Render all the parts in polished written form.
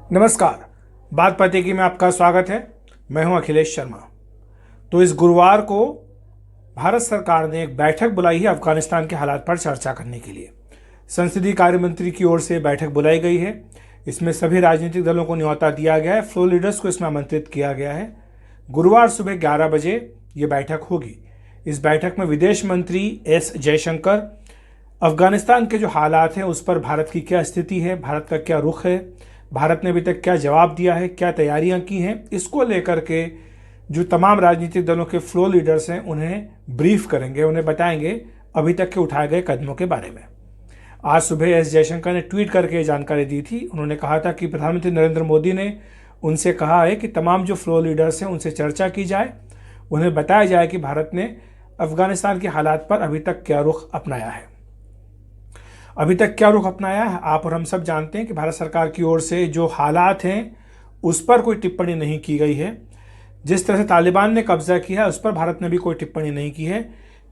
नमस्कार। बात पते की में आपका स्वागत है। मैं हूं अखिलेश शर्मा। तो इस गुरुवार को भारत सरकार ने एक बैठक बुलाई है अफगानिस्तान के हालात पर चर्चा करने के लिए। संसदीय कार्य मंत्री की ओर से बैठक बुलाई गई है। इसमें सभी राजनीतिक दलों को न्योता दिया गया है, फ्लोर लीडर्स को इसमें आमंत्रित किया गया है। गुरुवार सुबह 11 बजे ये बैठक होगी। इस बैठक में विदेश मंत्री एस जयशंकर अफगानिस्तान के जो हालात हैं उस पर भारत की क्या स्थिति है, भारत का क्या रुख है, भारत ने अभी तक क्या जवाब दिया है, क्या तैयारियां की हैं, इसको लेकर के जो तमाम राजनीतिक दलों के फ्लोर लीडर्स हैं उन्हें ब्रीफ करेंगे, उन्हें बताएंगे अभी तक के उठाए गए कदमों के बारे में। आज सुबह एस जयशंकर ने ट्वीट करके ये जानकारी दी थी। उन्होंने कहा था कि प्रधानमंत्री नरेंद्र मोदी ने उनसे कहा है कि तमाम जो फ्लोर लीडर्स हैं उनसे चर्चा की जाए, उन्हें बताया जाए कि भारत ने अफगानिस्तान के हालात पर अभी तक क्या रुख अपनाया है। अभी तक क्या रुख अपनाया है आप और हम सब जानते हैं कि भारत सरकार की ओर से जो हालात हैं उस पर कोई टिप्पणी नहीं की गई है। जिस तरह से तालिबान ने कब्जा किया है उस पर भारत ने भी कोई टिप्पणी नहीं की है,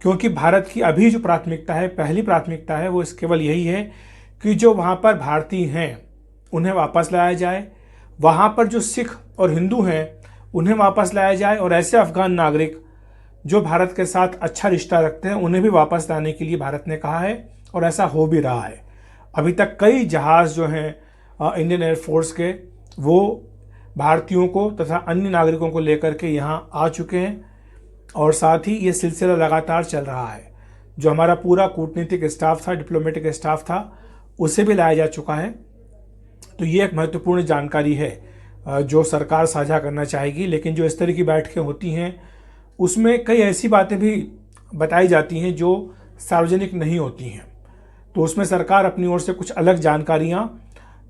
क्योंकि भारत की अभी जो प्राथमिकता है, पहली प्राथमिकता है, वो इस केवल यही है कि जो वहाँ पर भारतीय हैं उन्हें वापस लाया जाए, वहाँ पर जो सिख और हिंदू हैं उन्हें वापस लाया जाए, और ऐसे अफगान नागरिक जो भारत के साथ अच्छा रिश्ता रखते हैं उन्हें भी वापस लाने के लिए भारत ने कहा है, और ऐसा हो भी रहा है। अभी तक कई जहाज़ जो हैं इंडियन एयरफोर्स के, वो भारतीयों को तथा अन्य नागरिकों को लेकर के यहाँ आ चुके हैं, और साथ ही ये सिलसिला लगातार चल रहा है। जो हमारा पूरा कूटनीतिक स्टाफ था, डिप्लोमेटिक स्टाफ था, उसे भी लाया जा चुका है। तो ये एक महत्वपूर्ण जानकारी है जो सरकार साझा करना चाहेगी। लेकिन जो इस तरह की बैठकें होती हैं उसमें कई ऐसी बातें भी बताई जाती हैं जो सार्वजनिक नहीं होती हैं, तो उसमें सरकार अपनी ओर से कुछ अलग जानकारियां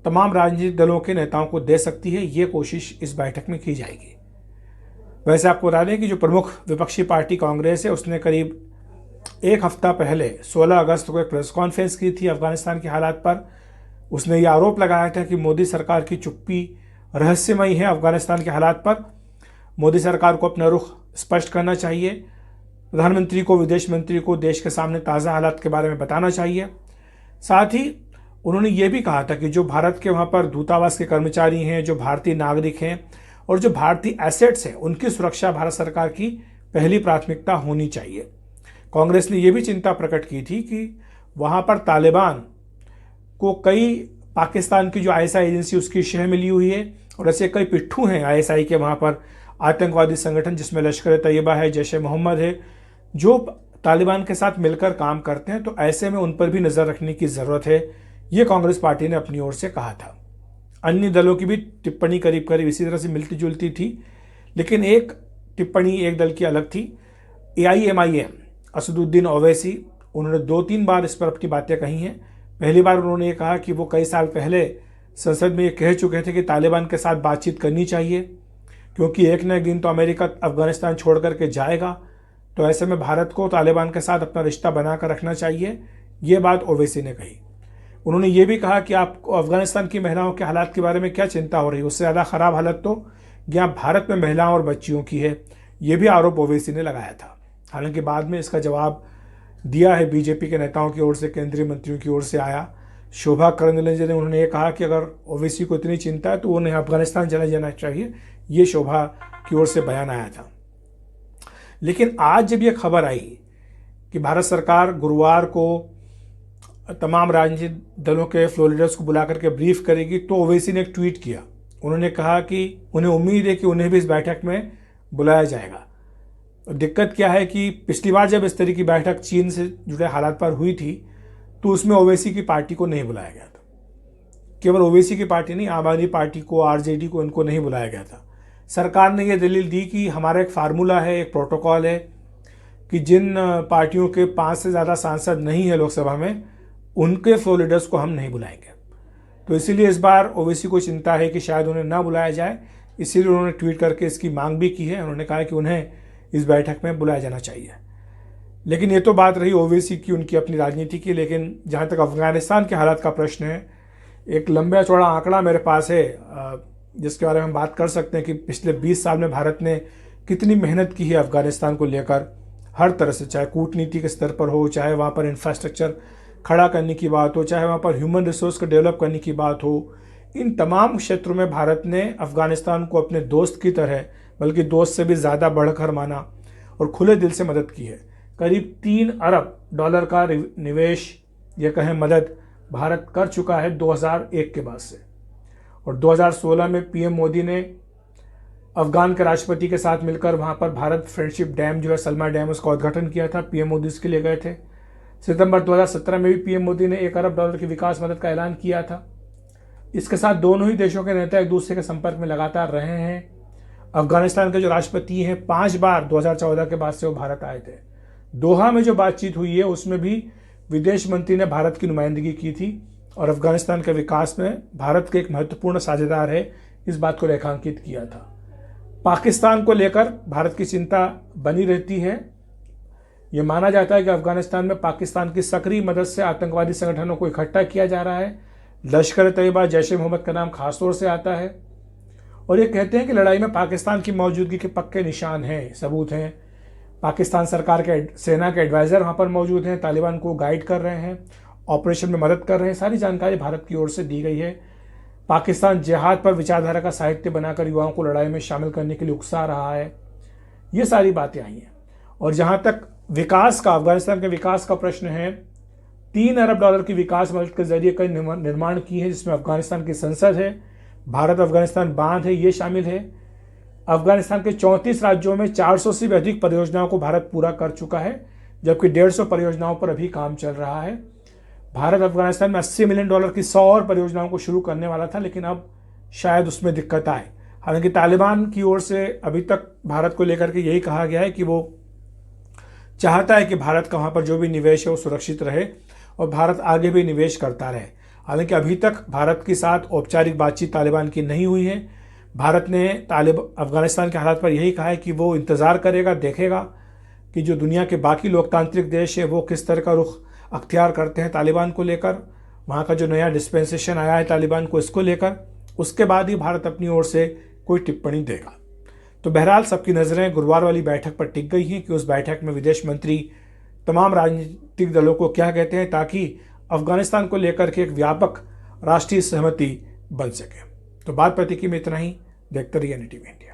तमाम राजनीतिक दलों के नेताओं को दे सकती है। ये कोशिश इस बैठक में की जाएगी। वैसे आपको बता दें कि जो प्रमुख विपक्षी पार्टी कांग्रेस है उसने करीब एक हफ्ता पहले 16 अगस्त को एक प्रेस कॉन्फ्रेंस की थी अफगानिस्तान के हालात पर। उसने ये आरोप लगाया था कि मोदी सरकार की चुप्पी रहस्यमयी है अफगानिस्तान के हालात पर। मोदी सरकार को अपना रुख स्पष्ट करना चाहिए। प्रधानमंत्री को, विदेश मंत्री को देश के सामने ताज़ा हालात के बारे में बताना चाहिए। साथ ही उन्होंने ये भी कहा था कि जो भारत के वहाँ पर दूतावास के कर्मचारी हैं, जो भारतीय नागरिक हैं और जो भारतीय एसेट्स हैं, उनकी सुरक्षा भारत सरकार की पहली प्राथमिकता होनी चाहिए। कांग्रेस ने यह भी चिंता प्रकट की थी कि वहाँ पर तालिबान को कई पाकिस्तान की जो आईएसआई एजेंसी उसकी शह मिली हुई है, और ऐसे कई पिट्ठू हैं आईएसआई के वहाँ पर आतंकवादी संगठन जिसमें लश्कर तैयबा है, जैश ए मोहम्मद है, जो तालिबान के साथ मिलकर काम करते हैं। तो ऐसे में उन पर भी नज़र रखने की ज़रूरत है, ये कांग्रेस पार्टी ने अपनी ओर से कहा था। अन्य दलों की भी टिप्पणी करीब करीब इसी तरह से मिलती जुलती थी, लेकिन एक टिप्पणी एक दल की अलग थी। AIMIM असदुद्दीन ओवैसी, उन्होंने 2-3 बार इस पर अपनी बातें कही हैं। पहली बार उन्होंने ये कहा कि वो कई साल पहले संसद में ये कह चुके थे कि तालिबान के साथ बातचीत करनी चाहिए, क्योंकि एक न एक दिन तो अमेरिका अफगानिस्तान छोड़ करके जाएगा, तो ऐसे में भारत को तालिबान के साथ अपना रिश्ता बनाकर रखना चाहिए। ये बात ओवैसी ने कही। उन्होंने ये भी कहा कि आपको अफगानिस्तान की महिलाओं के हालात के बारे में क्या चिंता हो रही है, उससे ज़्यादा ख़राब हालत तो यहाँ भारत में महिलाओं और बच्चियों की है। ये भी आरोप ओवैसी ने लगाया था। हालांकि बाद में इसका जवाब दिया है बीजेपी के नेताओं की ओर से, केंद्रीय मंत्रियों की ओर से आया। शोभा करंदलाजे ने उन्होंने ये कहा कि अगर ओवैसी को इतनी चिंता है तो उन्हें अफगानिस्तान चला जाना चाहिए। ये शोभा की ओर से बयान आया था। लेकिन आज जब ये खबर आई कि भारत सरकार गुरुवार को तमाम राजनीतिक दलों के फ्लोर लीडर्स को बुला करके ब्रीफ करेगी, तो ओवैसी ने एक ट्वीट किया। उन्होंने कहा कि उन्हें उम्मीद है कि उन्हें भी इस बैठक में बुलाया जाएगा। दिक्कत क्या है कि पिछली बार जब इस तरह की बैठक चीन से जुड़े हालात पर हुई थी तो उसमें ओवैसी की पार्टी को नहीं बुलाया गया था। केवल ओवैसी की पार्टी नहीं, आम आदमी पार्टी को, RJD को, इनको नहीं बुलाया गया था। सरकार ने यह दलील दी कि हमारा एक फार्मूला है, एक प्रोटोकॉल है कि जिन पार्टियों के 5 से ज़्यादा सांसद नहीं है लोकसभा में, उनके फ्लोर लीडर्स को हम नहीं बुलाएंगे। तो इसीलिए इस बार ओवैसी को चिंता है कि शायद उन्हें ना बुलाया जाए, इसीलिए उन्होंने ट्वीट करके इसकी मांग भी की है। उन्होंने कहा कि उन्हें इस बैठक में बुलाया जाना चाहिए। लेकिन ये तो बात रही ओवैसी की, उनकी अपनी राजनीति की। लेकिन जहाँ तक अफगानिस्तान के हालात का प्रश्न है, एक लंबा चौड़ा आंकड़ा मेरे पास है जिसके बारे में हम बात कर सकते हैं कि पिछले 20 साल में भारत ने कितनी मेहनत की है अफगानिस्तान को लेकर, हर तरह से, चाहे कूटनीति के स्तर पर हो, चाहे वहाँ पर इंफ्रास्ट्रक्चर खड़ा करने की बात हो, चाहे वहाँ पर ह्यूमन रिसोर्स को डेवलप करने की बात हो, इन तमाम क्षेत्रों में भारत ने अफगानिस्तान को अपने दोस्त की तरह, बल्कि दोस्त से भी ज़्यादा बढ़कर माना और खुले दिल से मदद की है। करीब $3 अरब का निवेश या कहें मदद भारत कर चुका है 2001 के बाद से। और 2016 में पीएम मोदी ने अफगान के राष्ट्रपति के साथ मिलकर वहाँ पर भारत फ्रेंडशिप डैम जो है सलमा डैम, उसका उद्घाटन किया था। पीएम मोदी इसके लिए गए थे। सितंबर 2017 में भी पीएम मोदी ने $1 अरब की विकास मदद का ऐलान किया था। इसके साथ दोनों ही देशों के नेता एक दूसरे के संपर्क में लगातार रहे हैं। अफगानिस्तान के जो राष्ट्रपति हैं 5 बार 2014 के बाद से वो भारत आए थे। दोहा में जो बातचीत हुई है उसमें भी विदेश मंत्री ने भारत की नुमाइंदगी की थी और अफगानिस्तान के विकास में भारत के एक महत्वपूर्ण साझेदार है, इस बात को रेखांकित किया था। पाकिस्तान को लेकर भारत की चिंता बनी रहती है। ये माना जाता है कि अफगानिस्तान में पाकिस्तान की सक्रिय मदद से आतंकवादी संगठनों को इकट्ठा किया जा रहा है। लश्कर तैयबा, जैश ए मोहम्मद का नाम खासतौर से आता है और ये कहते हैं कि लड़ाई में पाकिस्तान की मौजूदगी के पक्के निशान हैं, सबूत हैं। पाकिस्तान सरकार के सेना के एडवाइज़र वहाँ पर मौजूद हैं, तालिबान को गाइड कर रहे हैं, ऑपरेशन में मदद कर रहे हैं। सारी जानकारी भारत की ओर से दी गई है। पाकिस्तान जिहाद पर विचारधारा का साहित्य बनाकर युवाओं को लड़ाई में शामिल करने के लिए उकसा रहा है। ये सारी बातें आई हैं। और जहाँ तक विकास का, अफगानिस्तान के विकास का प्रश्न है, $3 अरब की विकास मदद के जरिए कई निर्माण किए हैं, जिसमें अफगानिस्तान की संसद है, भारत अफगानिस्तान बांध है, ये शामिल है। अफगानिस्तान के 34 राज्यों में 400 से भी अधिक परियोजनाओं को भारत पूरा कर चुका है, जबकि 150 परियोजनाओं पर अभी काम चल रहा है। भारत अफगानिस्तान में $80 मिलियन की 100 और परियोजनाओं को शुरू करने वाला था, लेकिन अब शायद उसमें दिक्कत आए। हालांकि तालिबान की ओर से अभी तक भारत को लेकर के यही कहा गया है कि वो चाहता है कि भारत का वहाँ पर जो भी निवेश है वो सुरक्षित रहे और भारत आगे भी निवेश करता रहे। हालांकि अभी तक भारत के साथ औपचारिक बातचीत तालिबान की नहीं हुई है। भारत ने अफगानिस्तान के हालात पर यही कहा है कि वो इंतज़ार करेगा, देखेगा कि जो दुनिया के बाकी लोकतांत्रिक देश है वो किस तरह का रुख अख्तियार करते हैं तालिबान को लेकर, वहाँ का जो नया डिस्पेंसेशन आया है तालिबान को, इसको लेकर, उसके बाद ही भारत अपनी ओर से कोई टिप्पणी देगा। तो बहरहाल सबकी नज़रें गुरुवार वाली बैठक पर टिक गई हैं कि उस बैठक में विदेश मंत्री तमाम राजनीतिक दलों को क्या कहते हैं, ताकि अफगानिस्तान को लेकर के एक व्यापक राष्ट्रीय सहमति बन सके। तो बात प्रतिक्रिया में इतना ही। देखते रहिए NDTV इंडिया।